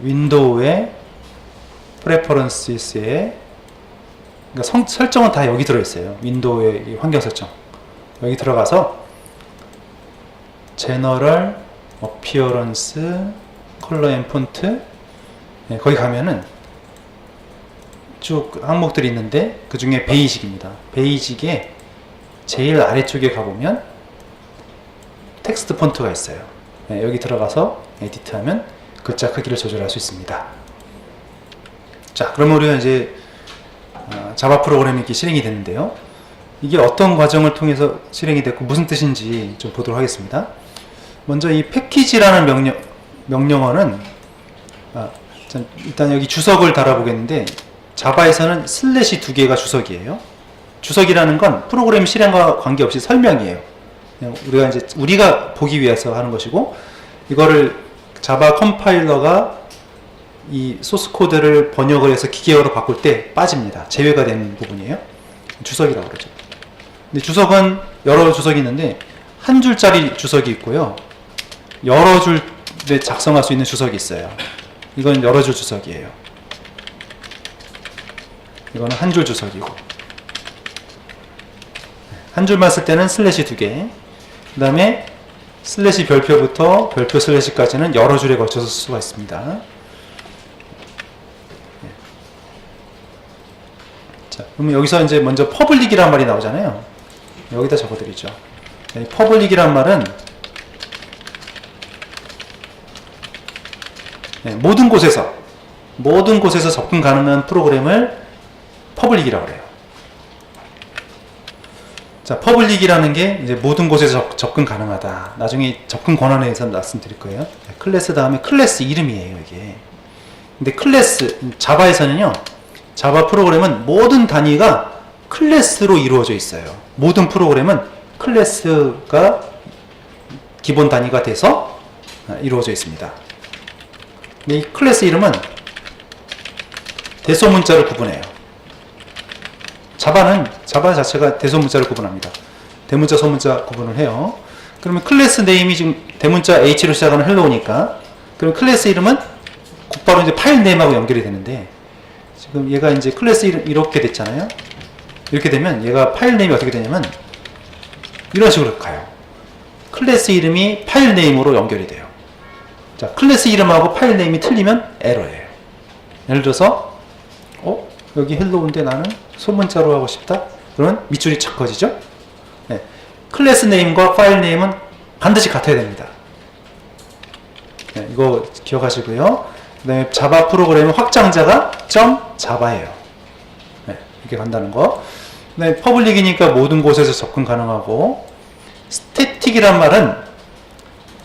윈도우의 프레퍼런스에, 그러니까 설정은 다 여기 들어있어요. 윈도우의 환경 설정. 여기 들어가서 제너럴, 어피어런스, 컬러 앤 폰트, 네, 거기 가면은 쭉 항목들이 있는데 그 중에 베이직입니다. 베이직에 제일 아래쪽에 가보면 텍스트 폰트가 있어요. 네, 여기 들어가서 에디트하면 글자 크기를 조절할 수 있습니다. 자, 그러면 우리가 이제 자바 프로그램이 이렇게 실행이 됐는데요. 이게 어떤 과정을 통해서 실행이 됐고 무슨 뜻인지 좀 보도록 하겠습니다. 먼저 이 패키지라는 명령어는 일단 여기 주석을 달아보겠는데, 자바에서는 슬래시 2개가 주석이에요. 주석이라는 건 프로그램 실행과 관계없이 설명이에요. 그냥 우리가 보기 위해서 하는 것이고, 이거를 자바 컴파일러가 이 소스 코드를 번역을 해서 기계어로 바꿀 때 빠집니다. 제외가 되는 부분이에요. 주석이라고 그러죠. 근데 주석은 여러 주석이 있는데 한 줄짜리 주석이 있고요. 여러 줄에 작성할 수 있는 주석이 있어요. 이건 여러 줄 주석이에요. 이거는 한 줄 주석이고, 한 줄만 쓸 때는 슬래시 2개, 그 다음에 슬래시 별표부터 별표 슬래시까지는 여러 줄에 걸쳐서 쓸 수가 있습니다. 자, 그러면 여기서 이제 먼저 퍼블릭이라는 말이 나오잖아요. 여기다 적어드리죠. 퍼블릭이란 말은 모든 곳에서 접근 가능한 프로그램을 퍼블릭이라고 해요. 자, 퍼블릭이라는 게 이제 모든 곳에서 접근 가능하다. 나중에 접근 권한에 대해서 말씀드릴 거예요. 클래스 다음에 클래스 이름이에요, 이게. 근데 클래스, 자바에서는요, 자바 프로그램은 모든 단위가 클래스로 이루어져 있어요. 모든 프로그램은 클래스가 기본 단위가 돼서 이루어져 있습니다. 이 클래스 이름은 대소문자를 구분해요. 자바 자체가 대소문자를 구분합니다. 대문자, 소문자 구분을 해요. 그러면 클래스 네임이 지금 대문자 H로 시작하는 헬로우니까, 그럼 클래스 이름은 곧바로 이제 파일 네임하고 연결이 되는데, 지금 얘가 이제 클래스 이름 이렇게 됐잖아요. 이렇게 되면 얘가 파일 네임이 어떻게 되냐면 이런 식으로 가요. 클래스 이름이 파일 네임으로 연결이 돼요. 자, 클래스 이름하고 파일 네임이 틀리면 에러예요. 예를 들어서 여기 헬로우인데 나는 소문자로 하고 싶다. 그러면 밑줄이 착 커지죠. 네. 클래스 네임과 파일 네임은 반드시 같아야 됩니다. 네, 이거 기억하시고요. 그 다음에 자바 프로그램의 확장자가 .자바예요. 네, 이렇게 간다는 거. 네, 퍼블릭이니까 모든 곳에서 접근 가능하고, 스태틱이란 말은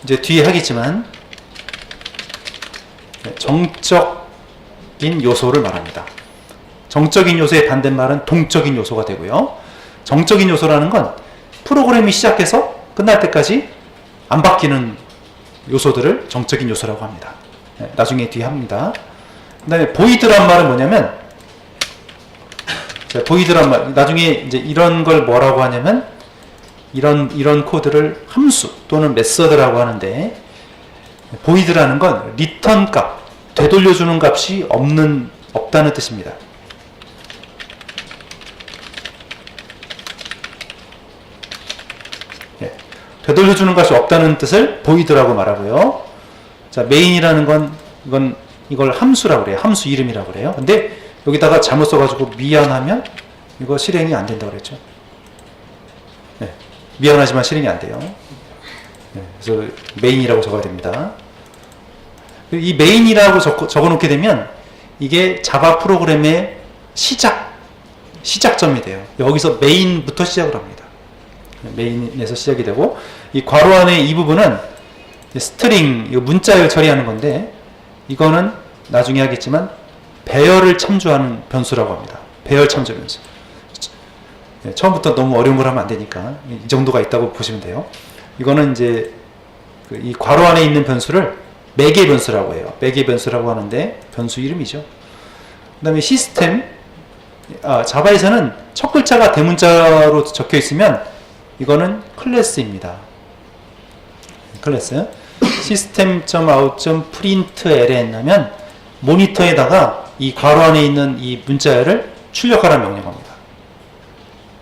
이제 뒤에 하겠지만 정적인 요소를 말합니다. 정적인 요소의 반대말은 동적인 요소가 되고요. 정적인 요소라는 건 프로그램이 시작해서 끝날 때까지 안 바뀌는 요소들을 정적인 요소라고 합니다. 네, 나중에 뒤에 합니다. 그 다음에 보이드란 말은 뭐냐면, 보이드란 말, 나중에 이제 이런 걸 뭐라고 하냐면, 이런 코드를 함수 또는 메서드라고 하는데, 보이드라는 건 리턴 값, 되돌려주는 값이 없다는 뜻입니다. 네, 되돌려주는 것이 없다는 뜻을 void라고 말하고요. 자, main이라는 건 이걸 함수라고 그래요. 함수 이름이라고 그래요. 근데 여기다가 잘못 써가지고 미안하면 이거 실행이 안 된다고 그랬죠. 네, 미안하지만 실행이 안 돼요. 네, 그래서 main이라고 적어야 됩니다. 이 main이라고 적어놓게 되면 이게 자바 프로그램의 시작점이 돼요. 여기서 main부터 시작을 합니다. main에서 시작이 되고, 이 괄호 안에 이 부분은 스트링, 문자열 처리하는 건데, 이거는 나중에 하겠지만 배열을 참조하는 변수라고 합니다. 배열 참조 변수. 네, 처음부터 너무 어려운 걸 하면 안 되니까 이 정도가 있다고 보시면 돼요. 이거는 이제 이 괄호 안에 있는 변수를 매개 변수라고 해요. 매개 변수라고 하는데 변수 이름이죠. 그 다음에 시스템, 자바에서는 첫 글자가 대문자로 적혀 있으면 이거는 클래스입니다. 클래스. system.out.println 하면 모니터에다가 이 괄호 안에 있는 이 문자열을 출력하라는 명령어입니다.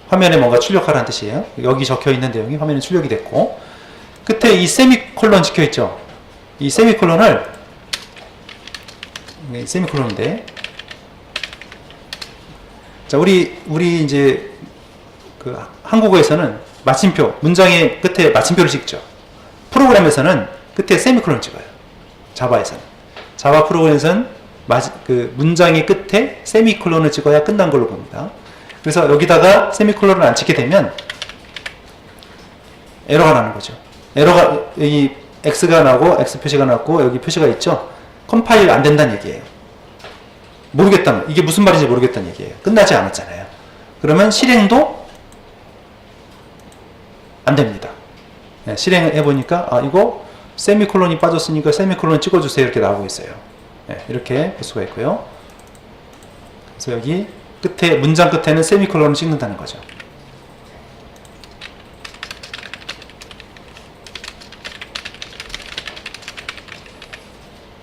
화면에 뭔가 출력하라는 뜻이에요. 여기 적혀 있는 내용이 화면에 출력이 됐고, 끝에 이 세미콜론 찍혀 있죠. 이 세미콜론을, 세미콜론인데, 자, 우리 이제 그 한국어에서는 마침표, 문장의 끝에 마침표를 찍죠. 프로그램에서는 끝에 세미콜론 찍어요. 자바에서는. 자바 프로그램에서는 그 문장의 끝에 세미콜론을 찍어야 끝난 걸로 봅니다. 그래서 여기다가 세미콜론을 안 찍게 되면 에러가 나는 거죠. 에러가, 여기 X가 나고 X 표시가 났고 여기 표시가 있죠. 컴파일 안 된다는 얘기예요. 모르겠다면, 이게 무슨 말인지 모르겠다는 얘기예요. 끝나지 않았잖아요. 그러면 실행도 안 됩니다. 네, 실행을 해보니까 이거 세미콜론이 빠졌으니까 세미콜론 찍어주세요 이렇게 나오고 있어요. 네, 이렇게 볼 수가 있고요. 그래서 여기 끝에, 문장 끝에는 세미콜론을 찍는다는 거죠.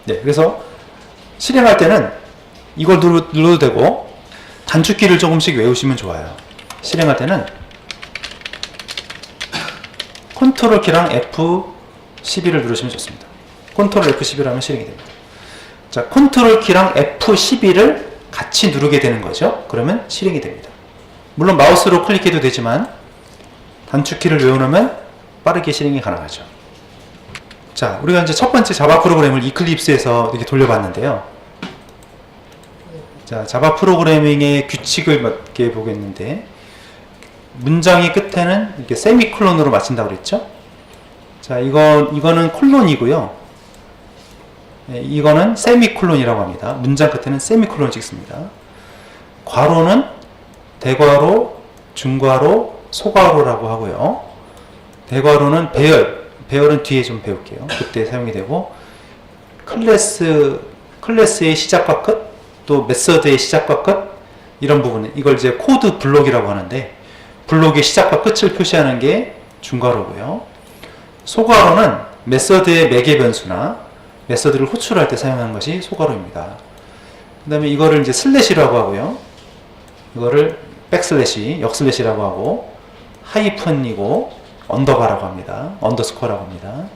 네, 그래서 실행할 때는 이걸 눌러도 되고 단축키를 조금씩 외우시면 좋아요. 실행할 때는 컨트롤 키랑 F12를 누르시면 좋습니다. 컨트롤 F11을 하면 실행이 됩니다. 자, 컨트롤 키랑 F12를 같이 누르게 되는 거죠. 그러면 실행이 됩니다. 물론 마우스로 클릭해도 되지만 단축키를 외워놓으면 빠르게 실행이 가능하죠. 자, 우리가 이제 첫 번째 자바 프로그램을 이클립스에서 이렇게 돌려봤는데요. 자, 자바 프로그래밍의 규칙을 몇 개 보겠는데, 문장의 끝에는 이렇게 세미콜론으로 마친다고 그랬죠? 자, 이거는 콜론이고요. 네, 이거는 세미콜론이라고 합니다. 문장 끝에는 세미콜론을 찍습니다. 괄호는 대괄호, 중괄호, 소괄호라고 하고요. 대괄호는 배열은 뒤에 좀 배울게요. 그때 사용이 되고, 클래스의 시작과 끝, 또 메서드의 시작과 끝, 이런 부분, 이걸 이제 코드 블록이라고 하는데, 블록의 시작과 끝을 표시하는 게 중괄호고요. 소괄호는 메서드의 매개 변수나 메서드를 호출할 때 사용하는 것이 소괄호입니다. 그 다음에 이거를 이제 슬래시라고 하고요. 이거를 백슬래시, 역슬래시라고 하고, 하이픈이고, 언더바라고 합니다. 언더스코어라고 합니다.